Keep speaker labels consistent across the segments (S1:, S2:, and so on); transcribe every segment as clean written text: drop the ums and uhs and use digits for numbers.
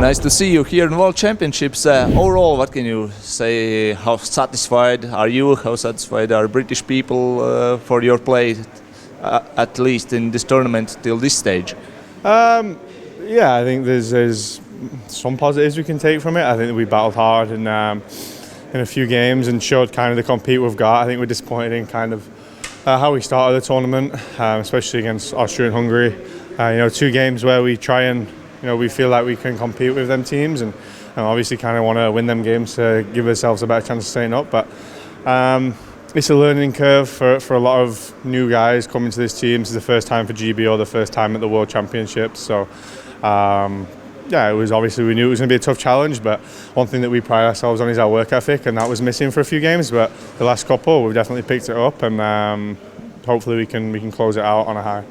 S1: Nice to see you here in World Championships. Overall, what can you say? How satisfied are you? How satisfied are British people for your play, at least in this tournament till this stage?
S2: Yeah, I think there's some positives we can take from it. I think that we battled hard in a few games and showed kind of the compete we've got. I think we're disappointed in kind of how we started the tournament, especially against Austria and Hungary. Two games where we try and we feel like we can compete with them teams, and obviously kind of want to win them games to give ourselves a better chance of staying up. But it's a learning curve for a lot of new guys coming to this team. This is the first time for GB or the first time at the World Championships. So it was obviously, we knew it was going to be a tough challenge, but one thing that we pride ourselves on is our work ethic, and that was missing for a few games. But the last couple, we've definitely picked it up, and hopefully we can close it out on a high.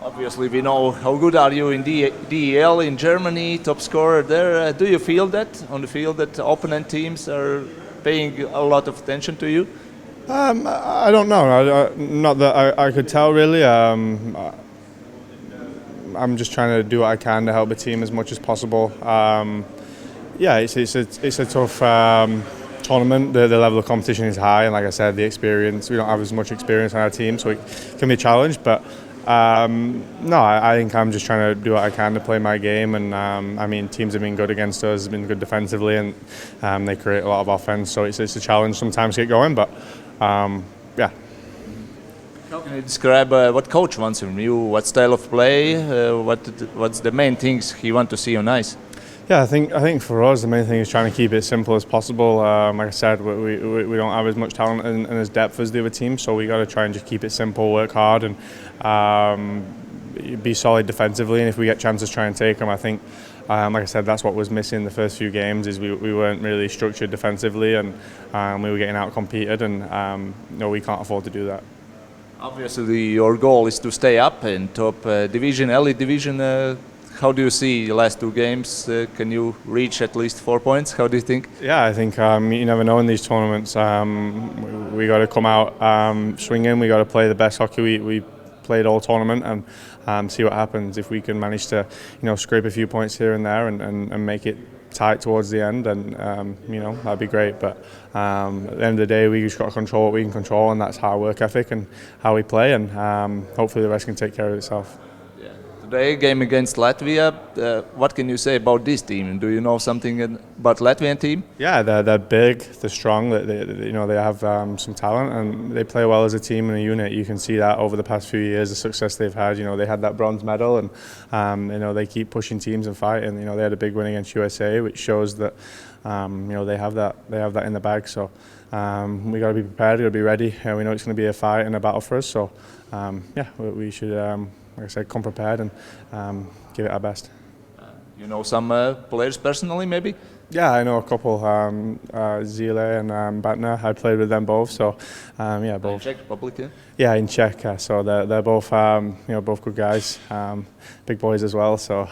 S1: Obviously, we know how good are you in DEL in Germany, top scorer there. Do you feel that on the field that opponent teams are paying a lot of attention to you?
S2: I don't know. Not that I could tell really. I'm just trying to do what I can to help the team as much as possible. It's a tough tournament. The level of competition is high, and like I said, the experience. We don't have as much experience on our team, so it can be a challenge. But I think I'm just trying to do what I can to play my game, and teams have been good against us, been good defensively, and they create a lot of offense, so it's a challenge sometimes to get going, but yeah.
S1: How can you describe what coach wants from you, what style of play, what's the main things he wants to see on ice?
S2: Yeah, I think for us the main thing is trying to keep it simple as possible. Like I said, we don't have as much talent and as depth as the other team, so we got to try and just keep it simple, work hard, and be solid defensively. And if we get chances, try and take them. I think, like I said, that's what was missing the first few games. Is we weren't really structured defensively, and we were getting out competed, and we can't afford to do that.
S1: Obviously, your goal is to stay up in top division, elite division. How do you see the last two games? Can you reach at least 4 points? How do you think?
S2: Yeah, I think you never know in these tournaments. We got to come out swinging. We got to play the best hockey we played all tournament, and see what happens. If we can manage to scrape a few points here and there and make it tight towards the end, and that'd be great. But at the end of the day, we just got to control what we can control, and that's our work ethic and how we play, and hopefully the rest can take care of itself.
S1: Today, game against Latvia. What can you say about this team? Do you know something about Latvian team? Yeah,
S2: they're big, they're strong. They have some talent, and they play well as a team and a unit. You can see that over the past few years, the success they've had. They had that bronze medal, and they keep pushing teams and fighting. They had a big win against USA, which shows that they have that in the bag. So we got to be prepared, we got to be ready. We know it's going to be a fight and a battle for us. So we should. Like I said, come prepared and give it our best.
S1: You know some players personally, maybe?
S2: Yeah, I know a couple, Zile and Batner. I played with them both, so both.
S1: In Czech Republic, yeah?
S2: Yeah, in Czech. So they're both, both good guys, big boys as well. So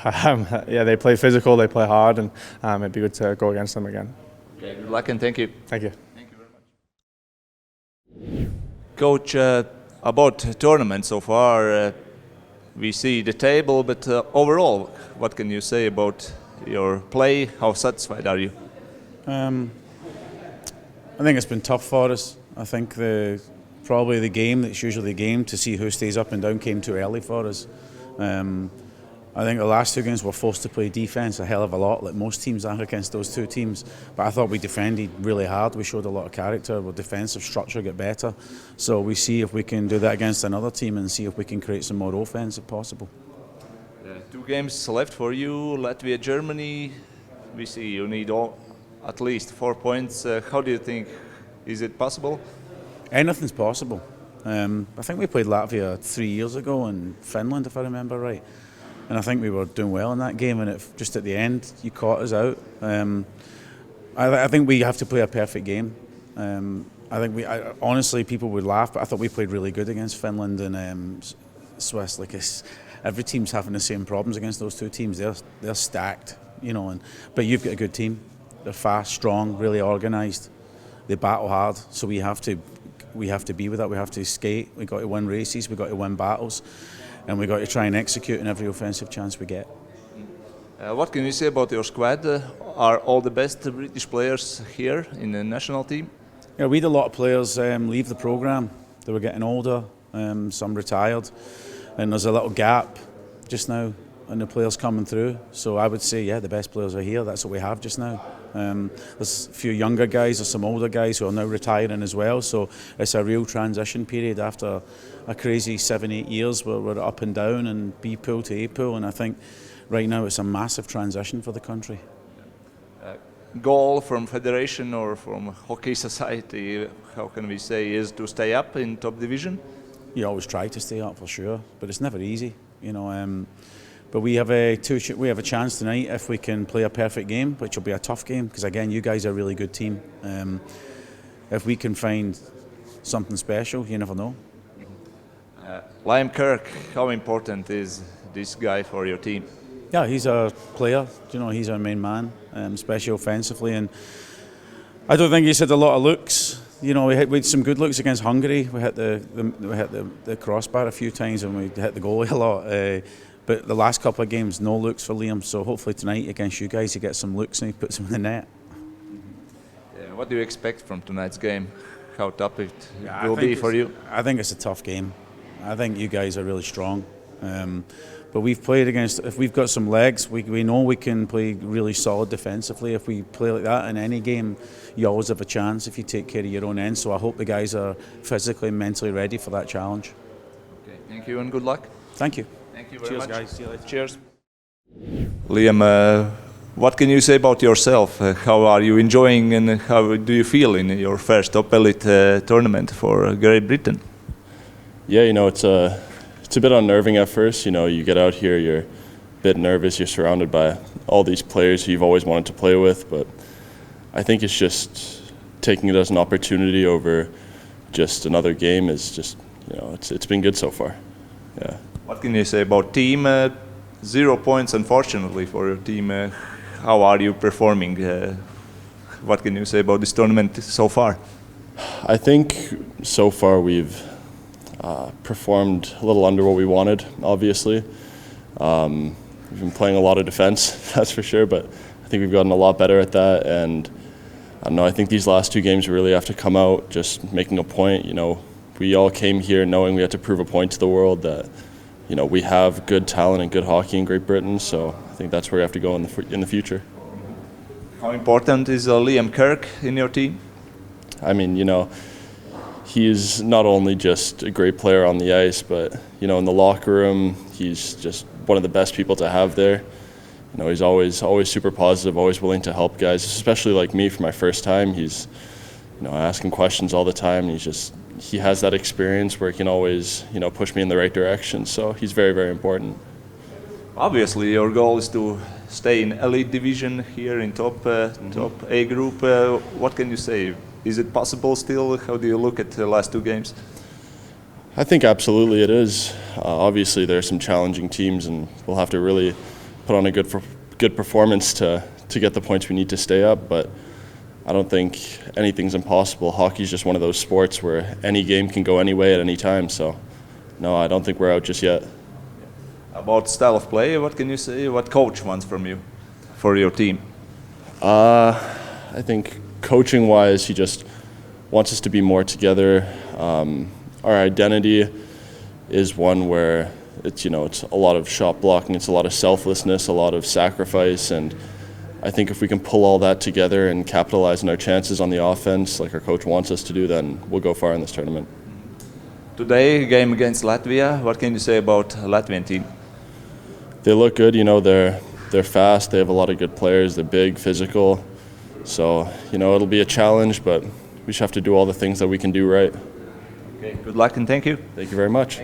S2: they play physical, they play hard, and it'd be good to go against them again.
S1: Okay, good luck and thank you.
S2: Thank you.
S1: Thank you very much. Coach, about tournament so far. We see the table, but overall, what can you say about your play? How satisfied are you?
S3: I think it's been tough for us. I think probably the game that's usually the game to see who stays up and down came too early for us. I think the last two games we're forced to play defence a hell of a lot, like most teams are against those two teams. But I thought we defended really hard. We showed a lot of character. Our defensive structure got better. So we see if we can do that against another team and see if we can create some more offence if possible.
S1: 2 games left for you, Latvia, Germany. We see you need at least 4 points. How do you think? Is it possible?
S3: Anything's possible. I think we played Latvia 3 years ago in Finland, if I remember right. And I think we were doing well in that game, and just at the end, you caught us out. I think we have to play a perfect game. Honestly, people would laugh, but I thought we played really good against Finland and Swiss. Every team's having the same problems against those two teams. They're stacked, but you've got a good team. They're fast, strong, really organised. They battle hard, so we have to be with that. We have to skate. We got to win races. We got to win battles. And we got to try and execute in every offensive chance we get.
S1: What can you say about your squad? Are all the best British players here in the national team?
S3: Yeah, we had a lot of players leave the programme. They were getting older, some retired, and there's a little gap just now in the players coming through. So I would say, yeah, the best players are here. That's what we have just now. There's a few younger guys, there's some older guys who are now retiring as well. So it's a real transition period after a crazy 7-8 years where we're up and down and B pool to A pool, and I think right now it's a massive transition for the country.
S1: Goal from federation or from hockey society, how can we say, is to stay up in top division?
S3: You always try to stay up for sure, but it's never easy, you know. But we have a chance tonight if we can play a perfect game, which will be a tough game because again, you guys are a really good team. If we can find something special, you never know.
S1: Liam Kerks, how important is this guy for your team?
S3: Yeah, he's a player. You know, he's our main man, especially offensively. And I don't think he's had a lot of looks. You know, we had some good looks against Hungary. We hit the crossbar a few times, and we hit the goalie a lot. But the last couple of games, no looks for Liam. So hopefully tonight against you guys, he gets some looks and he puts them in the net.
S1: Yeah, what do you expect from tonight's game? How tough it will be for you?
S3: I think it's a tough game. I think you guys are really strong. But we've played against, if we've got some legs, we know we can play really solid defensively. If we play like that in any game, you always have a chance if you take care of your own end. So I hope the guys are physically and mentally ready for that challenge.
S1: Okay, thank you and good luck.
S3: Thank you.
S1: Thank you very
S3: Cheers,
S1: much.
S3: guys. See you later.
S1: Cheers. Liam, what can you say about yourself? How are you enjoying and how do you feel in your first Top Elite tournament for Great Britain?
S4: Yeah, you know, it's a bit unnerving at first. You know, you get out here, you're a bit nervous, you're surrounded by all these players who you've always wanted to play with, but I think it's just taking it as an opportunity over just another game is just, you know, it's been good so far. Yeah.
S1: What can you say about team? 0 points, unfortunately, for your team. How are you performing? What can you say about this tournament so far?
S4: I think so far we've performed a little under what we wanted, obviously. We've been playing a lot of defense, that's for sure, but I think we've gotten a lot better at that. And I don't know, I think these last 2 games we really have to come out just making a point. You know, we all came here knowing we had to prove a point to the world that, you know, we have good talent and good hockey in Great Britain, so I think that's where we have to go in the future.
S1: How important is Liam Kerks in your team?
S4: I mean, you know, he's not only just a great player on the ice, but, you know, in the locker room, he's just one of the best people to have there. You know, he's always super positive, always willing to help guys, especially like me for my first time. He's, you know, asking questions all the time. He has that experience where he can always, you know, push me in the right direction. So he's very, very important.
S1: Obviously, your goal is to stay in elite division here in top A group. What can you say? Is it possible still? How do you look at the last 2 games?
S4: I think absolutely it is. Obviously, there are some challenging teams, and we'll have to really put on a good performance to get the points we need to stay up. But I don't think anything's impossible. Hockey's just one of those sports where any game can go any way at any time. So, no, I don't think we're out just yet.
S1: About style of play, what can you say? What coach wants from you for your team?
S4: I think coaching-wise, he just wants us to be more together. Our identity is one where it's, you know, it's a lot of shot blocking, it's a lot of selflessness, a lot of sacrifice, and I think if we can pull all that together and capitalize on our chances on the offense, like our coach wants us to do, then we'll go far in this tournament.
S1: Today, game against Latvia. What can you say about Latvian team?
S4: They look good. You know, they're fast. They have a lot of good players. They're big, physical. So, you know, it'll be a challenge, but we just have to do all the things that we can do right.
S1: Okay. Good luck and thank you.
S4: Thank you very much.